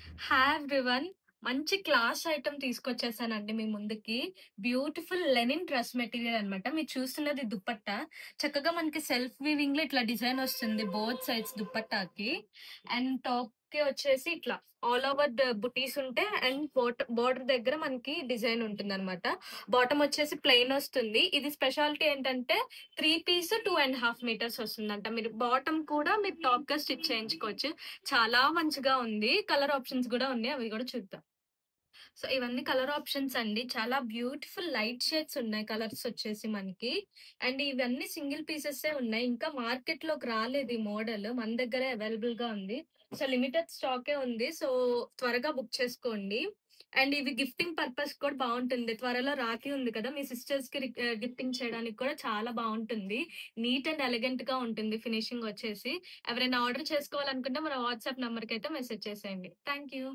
Hi everyone. మంచి class item తీసుకొచ్చేసానండి మీ ముందుకి. Beautiful Lenin dress material అనమాట. మీరు చూస్తున్నది దుపట్టా. చక్కగా మనకి సెల్ఫ్ వీవింగ్‌లో ఇట్లా డిజైన్ వస్తుంది బోత్ సైడ్స్ దుపట్టాకి. అండ్ టాప్‌కి వచ్చేసి ఇట్లా ఆల్ ఓవర్ బుటీస్ ఉంటాయి. అండ్ బోర్డర్ దగ్గర మనకి డిజైన్ ఉంటుందనమాట. బాటమ్ వచ్చేసి ప్లెయిన్ వస్తుంది. ఇది స్పెషాలిటీ ఏంటంటే 3 పీస్ 2½ మీటర్స్ వస్తుందంట. మీరు బాటమ్ కూడా మీరు టాప్‌గా స్టిచ్ చేయించుకోవచ్చు. చాలా మంచిగా ఉంది. కలర్ ఆప్షన్స్ గూడా ఉన్నాయి. అవి గూడా చూద్దాం. సో, ఇవన్నీ కలర్ ఆప్షన్స్ అండి. చాలా బ్యూటిఫుల్ లైట్ షేడ్స్ ఉన్నాయి కలర్స్ వచ్చేసి మనకి. అండ్ ఇవన్నీ సింగిల్ పీసెస్సే ఉన్నాయి. ఇంకా మార్కెట్‌లోకి రాలేదు ఈ మోడల్. మన దగ్గరే అవైలబుల్‌గా ఉంది. సో, లిమిటెడ్ స్టాకే ఉంది. సో, త్వరగా బుక్ చేసుకోండి. అండ్ ఇవి గిఫ్టింగ్ పర్పస్ కూడా బావుంటుంది. త్వరలో రాఖీ ఉంది కదా! మీ సిస్టర్స్‌కి గిఫ్టింగ్ చేయడానికి కూడా చాలా బావుంటుంది. నీట్ అండ్ ఎలిగెంట్‌గా ఉంటుంది ఫినిషింగ్ వచ్చేసి. ఎవరైనా ఆర్డర్ చేసుకోవాలనుకుంటే మన వాట్సాప్ నంబర్‌కైతే మెసేజ్ చేసేయండి. Thank you.